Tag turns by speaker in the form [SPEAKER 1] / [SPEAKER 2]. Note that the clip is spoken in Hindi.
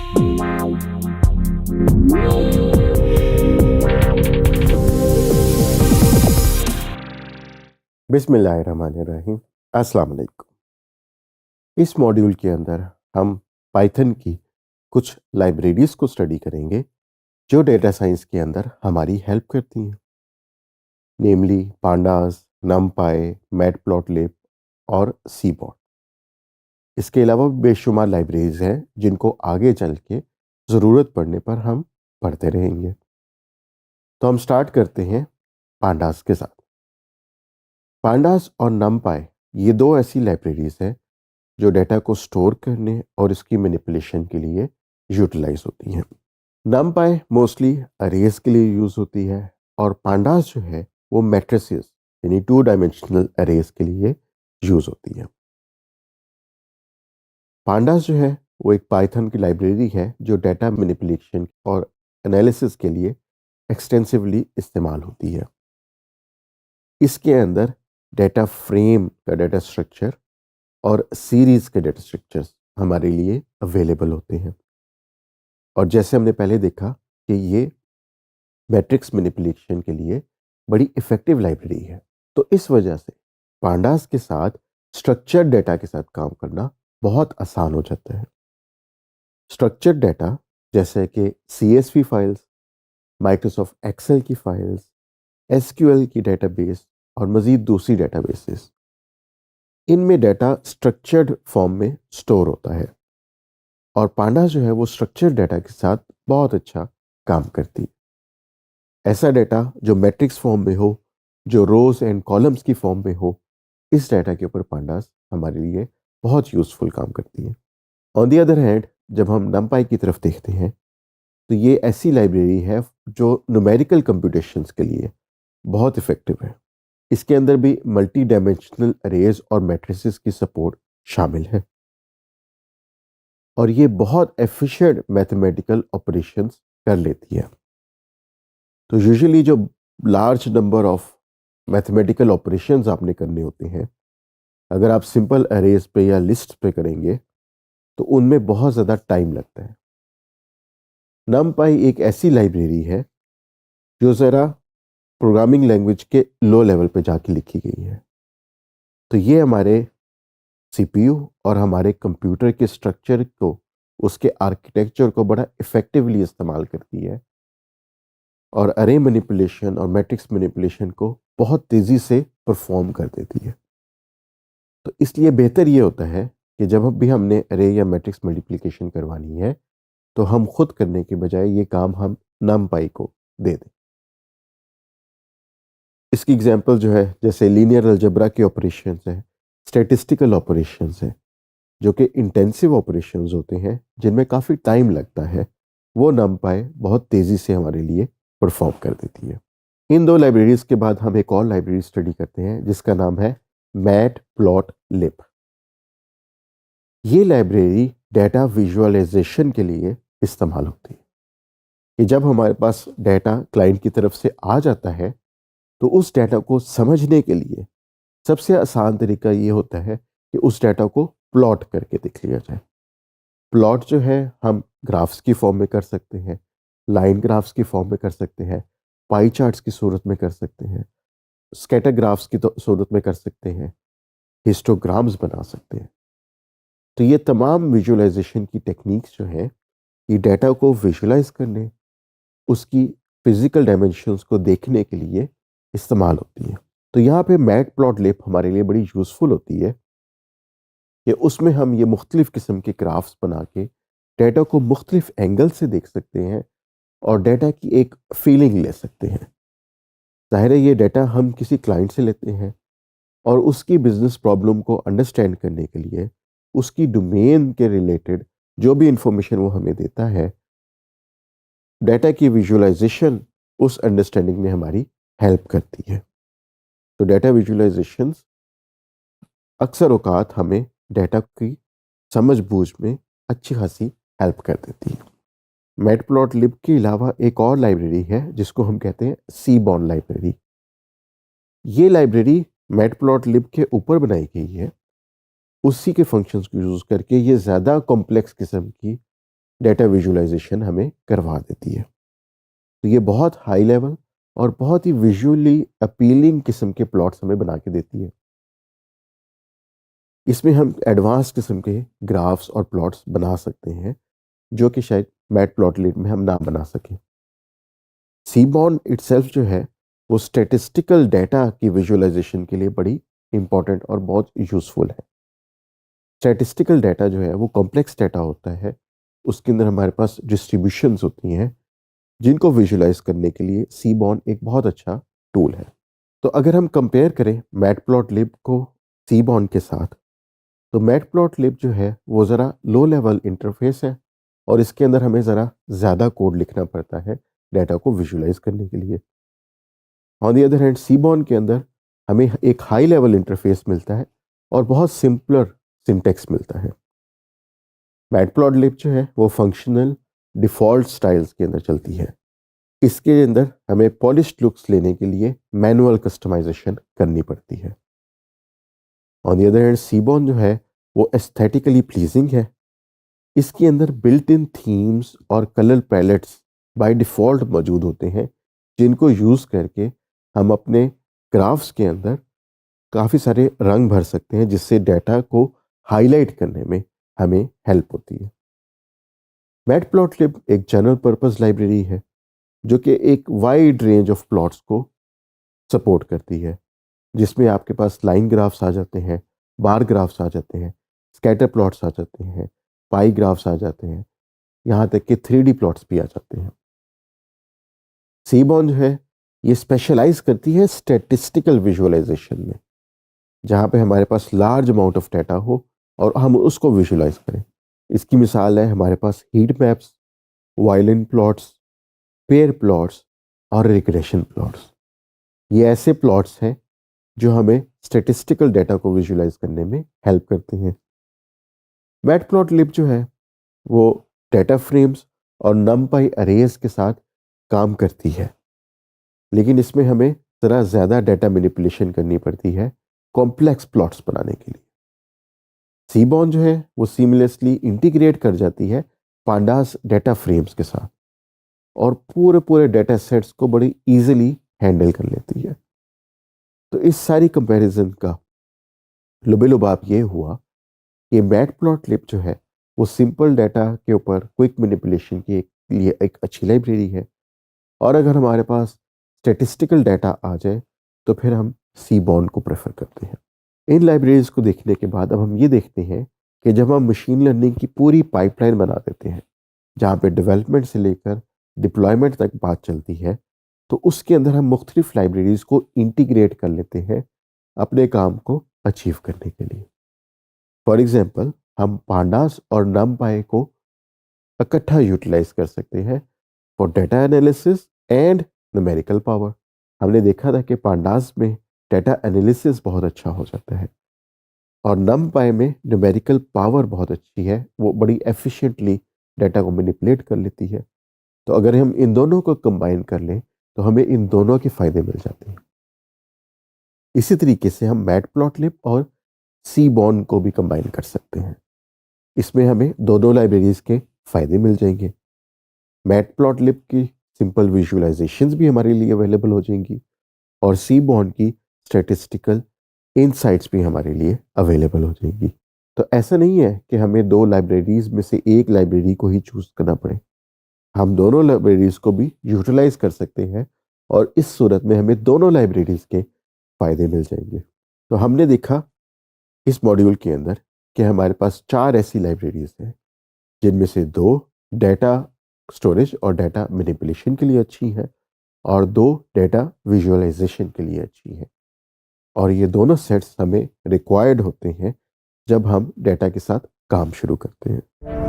[SPEAKER 1] बिस्मिल्लाहिर्रहमानिर्रहीम। अस्सलाम वालेकुम। इस मॉड्यूल के अंदर हम पाइथन की कुछ लाइब्रेरीज को स्टडी करेंगे जो डेटा साइंस के अंदर हमारी हेल्प करती हैं, नेमली पांडास, नमपाई, मैटप्लॉटलिब और सीबॉट। इसके अलावा भी बेशुमार लाइब्रेरीज हैं जिनको आगे चल के ज़रूरत पड़ने पर हम पढ़ते रहेंगे। तो हम स्टार्ट करते हैं पांडास के साथ। पांडास और नमपाई ये दो ऐसी लाइब्रेरीज हैं जो डेटा को स्टोर करने और इसकी मैनिपुलेशन के लिए यूटिलाइज होती हैं। नमपाई मोस्टली अरेज के लिए यूज़ होती है और पांडास जो है वो मैट्रिसेस यानी 2 डायमेंशनल अरेज के लिए यूज़ होती है। पांडास जो है वो एक पाइथन की लाइब्रेरी है जो डेटा मैनिपुलेशन और एनालिसिस के लिए एक्सटेंसिवली इस्तेमाल होती है। इसके अंदर डेटा फ्रेम का डेटा स्ट्रक्चर और सीरीज के डेटा स्ट्रक्चर्स हमारे लिए अवेलेबल होते हैं। और जैसे हमने पहले देखा कि ये मैट्रिक्स मैनिपुलेशन के लिए बड़ी इफ़ेक्टिव लाइब्रेरी है, तो इस वजह से पांडास के साथ स्ट्रक्चर्ड डेटा के साथ काम करना बहुत आसान हो जाता है। स्ट्रक्चर्ड डेटा जैसे कि CSV फाइल्स, माइक्रोसॉफ्ट एक्सेल की फाइल्स, SQL की डेटाबेस और मज़ीद दूसरी डेटाबेसेस, इनमें डेटा स्ट्रक्चर्ड फॉर्म में स्टोर होता है और पांडास जो है वो स्ट्रक्चर्ड डेटा के साथ बहुत अच्छा काम करती है। ऐसा डेटा जो मैट्रिक्स फॉर्म में हो, जो रोज एंड कॉलम्स की फॉर्म में हो, इस डेटा के ऊपर पांडास हमारे लिए बहुत यूज़फुल काम करती है। ऑन दी अदर हैंड जब हम नमपाई की तरफ देखते हैं तो ये ऐसी लाइब्रेरी है जो न्यूमेरिकल कंप्यूटेशंस के लिए बहुत इफ़ेक्टिव है। इसके अंदर भी मल्टी डायमेंशनल अरेज और मैट्रिसेस की सपोर्ट शामिल है और ये बहुत एफिशिएंट मैथमेटिकल ऑपरेशंस कर लेती है। तो यूजुअली जो large number of mathematical operations आपने करने होते हैं, अगर आप सिंपल अरेज पे या लिस्ट पे करेंगे तो उनमें बहुत ज़्यादा टाइम लगता है। नमपाई एक ऐसी लाइब्रेरी है जो ज़रा प्रोग्रामिंग लैंग्वेज के लो लेवल पे जाके लिखी गई है। तो ये हमारे CPU और हमारे कंप्यूटर के स्ट्रक्चर को, उसके आर्किटेक्चर को बड़ा इफ़ेक्टिवली इस्तेमाल करती है और अरे मैनिपुलेशन और मैट्रिक्स मैनिपुलेशन को बहुत तेज़ी से परफॉर्म कर देती है। तो इसलिए बेहतर ये होता है कि जब भी हमने अरे या मैट्रिक्स मल्टीप्लिकेशन करवानी है तो हम खुद करने के बजाय ये काम हम नमपाई को दे दें। इसकी एग्जांपल जो है जैसे लीनियर अलजेब्रा के ऑपरेशंस हैं, स्टैटिस्टिकल ऑपरेशंस हैं, जो कि इंटेंसिव ऑपरेशंस होते हैं जिनमें काफ़ी टाइम लगता है, वो नमपाई बहुत तेज़ी से हमारे लिए परफॉर्म कर देती है। इन दो लाइब्रेरीज के बाद हम एक और लाइब्रेरी स्टडी करते हैं जिसका नाम है मैटप्लॉटलिब। ये लाइब्रेरी डेटा विजुअलाइजेशन के लिए इस्तेमाल होती है कि जब हमारे पास डेटा क्लाइंट की तरफ से आ जाता है तो उस डेटा को समझने के लिए सबसे आसान तरीका ये होता है कि उस डेटा को प्लॉट करके देख लिया जाए। प्लॉट जो है हम ग्राफ्स की फॉर्म में कर सकते हैं, लाइन ग्राफ्स की फॉर्म में कर सकते हैं, पाई चार्ट्स की सूरत में कर सकते हैं, स्कैटर ग्राफ्स की सूरत में कर सकते हैं, हिस्टोग्राम्स बना सकते हैं। तो ये तमाम विजुअलाइजेशन की टेक्निक्स जो हैं ये डेटा को विजुअलाइज करने, उसकी फिजिकल डायमेंशंस को देखने के लिए इस्तेमाल होती है। तो यहाँ पे मैटप्लॉटलिब हमारे लिए बड़ी यूज़फुल होती है कि उसमें हम ये मुख्तलिफ़ किस्म के ग्राफ्स बना के डेटा को मुख्तलिफ़ एंगल से देख सकते हैं और डेटा की एक फीलिंग ले सकते हैं। ज़ाहिर है ये डेटा हम किसी क्लाइंट से लेते हैं और उसकी बिजनेस प्रॉब्लम को अंडरस्टैंड करने के लिए उसकी डोमेन के रिलेटेड जो भी इंफॉर्मेशन वो हमें देता है, डेटा की विजुअलाइजेशन उस अंडरस्टैंडिंग में हमारी हेल्प करती है। तो डेटा विजुअलाइजेशंस अक्सर औकात हमें डेटा की समझ बूझ में अच्छी खासी हेल्प कर देती है। मैटप्लॉटलिब के अलावा एक और लाइब्रेरी है जिसको हम कहते हैं सीबॉर्न लाइब्रेरी। ये लाइब्रेरी मैटप्लॉटलिब के ऊपर बनाई गई है। उसी के फंक्शंस को यूज़ करके ये ज़्यादा कॉम्प्लेक्स किस्म की डेटा विजुअलाइजेशन हमें करवा देती है। तो ये बहुत हाई लेवल और बहुत ही विजुअली अपीलिंग किस्म के प्लॉट्स हमें बना के देती है। इसमें हम एडवांस किस्म के ग्राफ्स और प्लॉट्स बना सकते हैं जो कि शायद मैटप्लॉटलिब में हम ना बना सकें। सीबॉर्न इटसेल्फ जो है वो स्टैटिस्टिकल डाटा की विजुअलाइजेशन के लिए बड़ी इंपॉर्टेंट और बहुत यूज़फुल है। स्टैटिस्टिकल डाटा जो है वो कॉम्प्लेक्स डाटा होता है, उसके अंदर हमारे पास डिस्ट्रीब्यूशंस होती हैं जिनको विजुअलाइज करने के लिए सीबॉर्न एक बहुत अच्छा टूल है। तो अगर हम कंपेयर करें मैटप्लॉटलिब को सीबॉर्न के साथ, तो मैटप्लॉटलिब जो है वो ज़रा लो लेवल इंटरफेस है और इसके अंदर हमें ज़रा ज़्यादा कोड लिखना पड़ता है डाटा को विजुअलाइज करने के लिए। On the other hand seaborn के अंदर हमें एक हाई लेवल इंटरफेस मिलता है और बहुत सिंपलर सिंटेक्स मिलता है। मैटप्लॉटलिब जो है वो फंक्शनल डिफ़ॉल्ट स्टाइल्स के अंदर चलती है। इसके अंदर हमें पॉलिश्ड लुक्स लेने के लिए मैनुअल कस्टमाइजेशन करनी पड़ती है। On the other hand Seaborn जो है वो एस्थेटिकली प्लीजिंग है। इसके अंदर बिल्ट इन थीम्स और कलर पैलेट्स बाय डिफ़ॉल्ट मौजूद होते हैं जिनको यूज़ करके हम अपने ग्राफ्स के अंदर काफ़ी सारे रंग भर सकते हैं जिससे डाटा को हाईलाइट करने में हमें हेल्प होती है। मैटप्लॉटलिब एक जनरल पर्पस लाइब्रेरी है जो कि एक वाइड रेंज ऑफ प्लॉट्स को सपोर्ट करती है, जिसमें आपके पास लाइन ग्राफ्स आ जाते हैं, बार ग्राफ्स आ जाते हैं, स्कैटर प्लॉट्स आ जाते हैं, पाई ग्राफ्स आ जाते हैं, यहाँ तक कि 3D प्लॉट्स भी आ जाते हैं। सीबॉर्न जो है ये स्पेशलाइज करती है स्टैटिस्टिकल विजुअलाइजेशन में, जहाँ पे हमारे पास लार्ज अमाउंट ऑफ डाटा हो और हम उसको विजुअलाइज करें। इसकी मिसाल है हमारे पास heat maps, violin plots, pair plots और रिग्रेशन प्लॉट्स। ये ऐसे प्लॉट्स हैं जो हमें स्टैटिस्टिकल डाटा को विजुअलाइज करने में हेल्प करते हैं। मैटप्लॉटलिब जो है वो डाटा फ्रेम्स और नमपाई अरेज के साथ काम करती है, लेकिन इसमें हमें ज़रा ज़्यादा डाटा मैनिपुलेशन करनी पड़ती है कॉम्प्लेक्स प्लॉट्स बनाने के लिए। सीबॉर्न जो है वो सीमलेसली इंटीग्रेट कर जाती है पांडास डाटा फ्रेम्स के साथ और पूरे पूरे डाटा सेट्स को बड़ी इजीली हैंडल कर लेती है। तो इस सारी कंपैरिजन का लुबे-लुबाब ये हुआ कि मैटप्लॉटलिब जो है वो सिंपल डाटा के ऊपर क्विक मैनिपुलेशन के लिए एक अच्छी लाइब्रेरी है, और अगर हमारे पास स्टैटिस्टिकल डाटा आ जाए तो फिर हम सीबॉर्न को प्रेफर करते हैं। इन लाइब्रेरीज को देखने के बाद अब हम ये देखते हैं कि जब हम मशीन लर्निंग की पूरी पाइपलाइन बना देते हैं जहाँ पे डेवलपमेंट से लेकर डिप्लॉयमेंट तक बात चलती है, तो उसके अंदर हम मुख्तलिफ लाइब्रेरीज को इंटीग्रेट कर लेते हैं अपने काम को अचीव करने के लिए। फॉर एग्जांपल हम पांडास और नमपाई को इकट्ठा यूटिलाइज कर सकते हैं for data analysis and numerical power. हमने देखा था कि पांडास में डाटा एनालिसिस बहुत अच्छा हो जाता है और नमपाई में न्यूमेरिकल पावर बहुत अच्छी है, वो बड़ी एफिशिएंटली डाटा को मैनिपुलेट कर लेती है। तो अगर हम इन दोनों को कंबाइन कर लें तो हमें इन दोनों के फायदे मिल जाते हैं। इसी तरीके से हम मैटप्लॉटलिब और सीबॉर्न को भी कंबाइन कर सकते हैं। इसमें हमें दोनों लाइब्रेरीज के फायदे मिल जाएंगे। मैटप्लॉटलिब की सिंपल विजुअलाइजेशंस भी हमारे लिए अवेलेबल हो जाएंगी और सीबॉर्न की स्टैटिस्टिकल इनसाइट्स भी हमारे लिए अवेलेबल हो जाएंगी। तो ऐसा नहीं है कि हमें दो लाइब्रेरीज में से एक लाइब्रेरी को ही चूज करना पड़े, हम दोनों लाइब्रेरीज को भी यूटिलाइज कर सकते हैं और इस सूरत में हमें दोनों लाइब्रेरीज के फायदे मिल जाएंगे। तो हमने देखा इस मॉड्यूल के अंदर कि हमारे पास 4 ऐसी लाइब्रेरीज हैं जिनमें से 2 डाटा स्टोरेज और डाटा मैनिपुलेशन के लिए अच्छी हैं और 2 डाटा विजुअलाइजेशन के लिए अच्छी हैं, और ये दोनों सेट्स हमें रिक्वायर्ड होते हैं जब हम डाटा के साथ काम शुरू करते हैं।